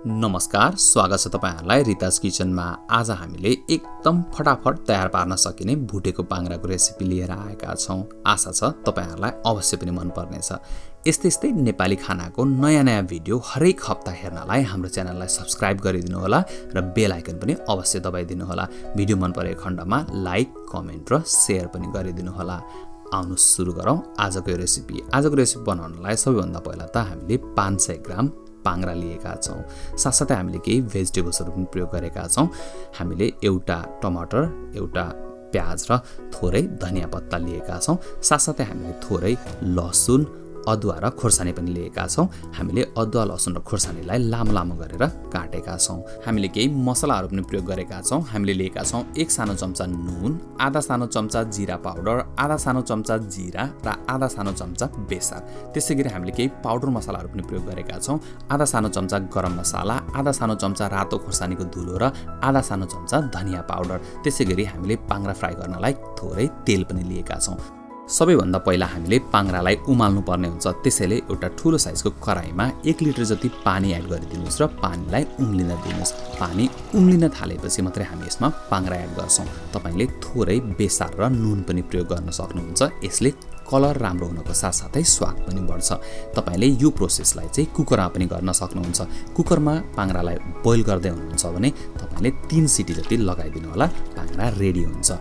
नमस्कार, स्वागत छ तपाईहरुलाई रिताज किचनमा। आज हामीले एकदम फटाफट तयार पार्न सकिने भुटेको पाङ्ग्राको रेसिपी लिएर आएका छौं। आशा छ तपाईहरुलाई अवश्य पनि मन पर्नेछ। यस्तै नेपाली खानाको नयाँ भिडियो हरेक हप्ता हेर्नलाई हाम्रो च्यानललाई सब्स्क्राइब गरिदिनु होला र बेल आइकन पनि अवश्य दबाइदिनु होला। भिडियो मन परेको खण्डमा लाइक, कमेन्ट र शेयर पनि गरिदिनु होला। आउनु सुरु गरौँ आजको रेसिपी। आजको रेसिपी बनाउनलाई सबैभन्दा पहिला त हामीले 500 ग्राम पाङ्ग्रा लिएका छौं। साथसाथै हामीले केही भेजिटेबल्सहरु पनि प्रयोग गरेका छौं। हामीले एउटा टमाटर, एउटा प्याज र थोरै धनिया पत्ता लिएका छौं। साथसाथै हामीले थोरै लसुन, अदुवा र खोर्सानी पनि लिएका छौं। हामीले अदुवा, लसुन र खोर्सानीलाई लामो गरेर काटेका छौं। हामीले केही मसलाहरु पनि प्रयोग गरेका छौं। हामीले लिएका छौं 1 सानो चम्चा नुन, आधा सानो चम्चा जीरा पाउडर, आधा सानो चम्चा जीरा र आधा सानो चम्चा बेसार। त्यसैगरी हामीले केही पाउडर मसलाहरु पनि प्रयोग गरेका छौं। आधा सानो चम्चा गरम मसला, आधा सानो चम्चा रातो खोर्सानीको धुलो र आधा सानो चम्चा धनिया पाउडर। त्यसैगरी हामीले पाङ्ग्रा फ्राई गर्नलाई थोरै तेल पनि लिएका छौं। सबैभन्दा पहिला हामीले पाङ्ग्रालाई उमाल्नु पर्ने हुन्छ। त्यसैले एउटा ठूलो साइजको कराईमा 1 लिटर जति पानी एड गरिदिनुस् र पानीलाई उम्लिन दिनुस्। पानी उम्लिन थालेपछि मात्रै हामी यसमा पाङ्ग्रा एड गर्छौं। तपाईले थोरै बेसार र नुन पनि प्रयोग गर्न सक्नुहुन्छ। यसले कलर राम्रो हुनको साथसाथै स्वाद पनि बढ्छ। तपाईले यो प्रोसेसलाई चाहिँ कुकरमा पनि गर्न सक्नुहुन्छ। कुकरमा पाङ्ग्रालाई बोइल गर्दै हुनुहुन्छ भने तपाईले 3 सिटी जति लगाइदिनु होला, पाङ्ग्रा रेडी हुन्छ।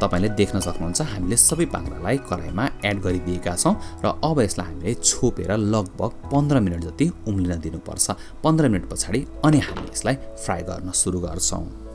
तपाईले देख्न सक्नुहुन्छ हामीले सबै पाङ्ग्रालाई कराईमा एड गरिदिएका छौं र अब यसलाई हामीले छोपेर लगभग 15 मिनेट जति उम्लिन दिनुपर्छ। 15 मिनेट पछाडी अनि हामी यसलाई फ्राई गर्न सुरु गर्छौं।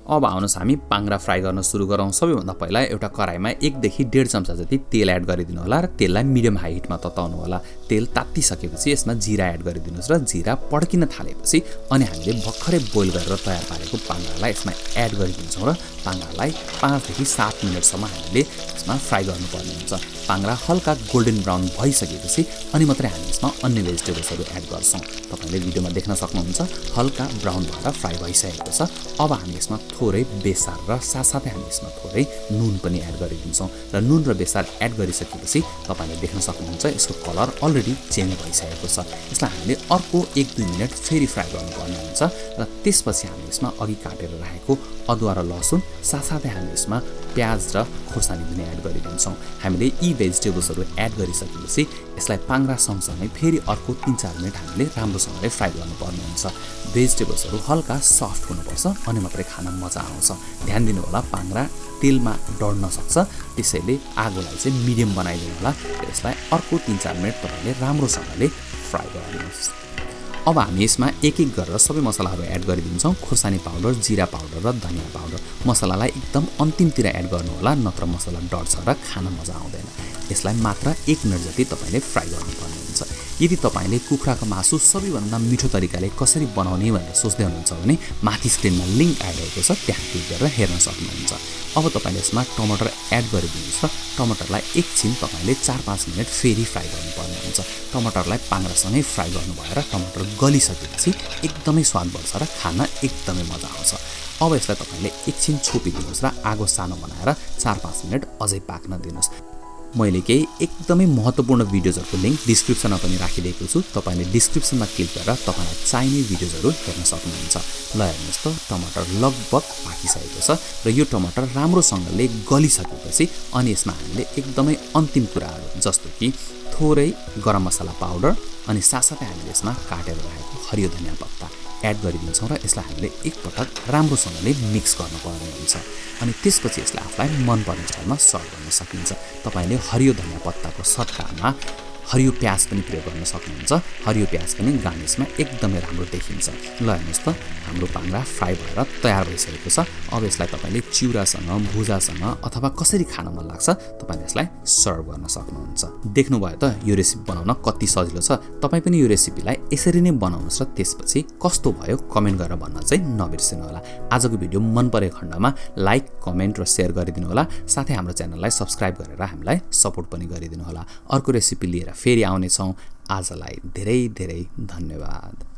अब आउनुस् हामी पाङ्ग्रा फ्राई गर्न सुरु गरौँ। सबैभन्दा पहिला एउटा कराईमा 1 देखि 1.5 चम्चा जति तेल एड गरिदिनु होला र तेललाई मिडियम हाई हिटमा तताउनु होला। तेल तातिसकेपछि यसमा जीरा एड गरिदिनुस् र जीरा पड्किन थालेपछि अनि हामीले भर्खरै बोइल गरेर तयार पारेको पाङ्ग्रालाई यसमा एड गरिदिन्छौं र पाङ्ग्रालाई 5 देखि 7 मिनेटसम्म हामीले यसमा फ्राई गर्नुपर्ने हुन्छ। पाङ्ग्रा हल्का गोल्डन ब्राउन भइसकेपछि अनि मात्रै हामी यसमा अन्य भेजिटेबल्सहरु एड गर्छौं। तपाईले भिडियोमा देख्न सक्नुहुन्छ हल्का ब्राउन भएर फ्राई भइसकेको छ। अब हामी यसमा थोरै बेसार र साथसाथै हामी यसमा थोरै नुन पनि एड गरिदिन्छौं र नुन र बेसार एड गरिसकेपछि तपाईले देख्न सक्नुहुन्छ यसको कलर अलरेडी चेन्ज भइसकेको छ। यसलाई हामीले अर्को 1-2 मिनेट फेरि फ्राई गर्नुपर्ने हुन्छ र त्यसपछि हामी यसमा अघि काटेर राखेको अदुवा र लसुन साथसाथै हामी यसमा प्याज र खोर्सानी पनि एड गरिदिन्छौं। हामीले यी भेजिटेबल्सहरु एड गरिसकेपछि यसलाई पाङ्ग्रा सँगसँगै फेरि अर्को 3-4 मिनेट हामीले राम्रोसँगले फ्राई गर्नुपर्ने हुन्छ। भेजिटेबल्सहरु हल्का सफ्ट हुनुपर्छ अनि मात्रै खान मजा आउँछ। ध्यान दिनु होला पाङ्ग्रा तेलमा डढ्न सक्छ। त्यसैले आगोलाई चाहिँ मिडियम बनाइदिनु होला। यसलाई अर्को 3-4 मिनेट तपाईले राम्रोसँगले फ्राई गर्नुहोस्। अब हामी यसमा एक गरेर सबै मसलाहरु एड गरिदिन्छौं। खोर्सानी पाउडर, जीरा पाउडर र धनिया पाउडर। मसलालाई एकदम अन्तिमतिर एड गर्नु होला, नत्र मसला डढ्छ र खान मजा आउँदैन। यसलाई मात्र 1 मिनेट जति तपाईले फ्राई गर्नुपर्ने हुन्छ। यदि तपाईले कुखुराको मासु सबैभन्दा मिठो तरिकाले कसरी बनाउने भनेर सोच्दै हुनुहुन्छ भने माथि स्क्रिनमा लिंक आइरहेको छ, त्यहाँ क्लिक गरेर हेर्न सक्नुहुन्छ। अब तपाईले यसमा टमाटर एड गरिदिनुस् र टमाटरलाई एकछिन तपाईले 4-5 मिनेट फेरि फ्राई गर्नुपर्ने हुन्छ। टमाटरलाई पाङ्ग्रासँगै फ्राई गर्नु भएर टमाटर गलिसकेपछि एकदमै स्वाद बढ्छ र खान एकदमै मजा आउँछ। अब यसलाई तपाईले एकछिन छोपिदिनुस् र आगो सानो बनाएर 4-5 मिनेट अझै पाक्न दिनुस्। मैले केही एकदमै महत्त्वपूर्ण भिडियोजहरुको लिंक डिस्क्रिप्सनमा पनि राखिदिएको छु। तपाईले डिस्क्रिप्सनमा क्लिक गरेर तपाईलाई चाहिने भिडियोजहरु हेर्न सक्नुहुन्छ। ल हेर्नुस् त टमाटर लगभग पाकिसकेको छ र यो टमाटर राम्रोसँगले गलिसकेपछि अनि यसमा हामीले एकदमै अन्तिम कुराहरु जस्तो कि थोरै गरम मसला पाउडर अनि साथसाथै हामीले यसमा काटेर राखेको हरियो धनिया पत्ता एड गरिदिन्छौं र यसलाई हामीले एकपटक राम्रोसँगले मिक्स गर्नुपर्ने हुन्छ। अनि त्यसपछि यसलाई आफुलाई मन पर्ने स्टाइलमा सर्भ गर्न सकिन्छ। तपाईले हरियो धनिया पत्ताको सट्टामा हरियो प्याज पनि प्रयोग गर्न सक्नुहुन्छ। हरियो प्याज पनि गार्निशमा एकदमै राम्रो देखिन्छ। ल हेर्नुस् त हाम्रो पाङ्ग्रा फ्राई भएर तयार भइसकेको छ। अब यसलाई तपाईले चिउरासँग, भुजासँग अथवा कसरी खान मन लाग्छ तपाईले यसलाई सर्भ गर्न सक्नुहुन्छ। देख्नुभयो त यो रेसिपी बनाउन कति सजिलो छ। तपाई पनि यो रेसिपीलाई यसरी नै बनाउनुस् र त्यसपछि कस्तो भयो कमेन्ट गरेर भन्न चाहिँ नबिर्सनु होला। आजको भिडियो मन परेको खण्डमा लाइक, कमेन्ट र शेयर गरिदिनु होला। साथै हाम्रो च्यानललाई सब्स्क्राइब गरेर हामीलाई सपोर्ट पनि गरिदिनु होला। अर्को रेसिपी लिएर फेरि आउने छौं। आजलाई धेरै धेरै धन्यवाद।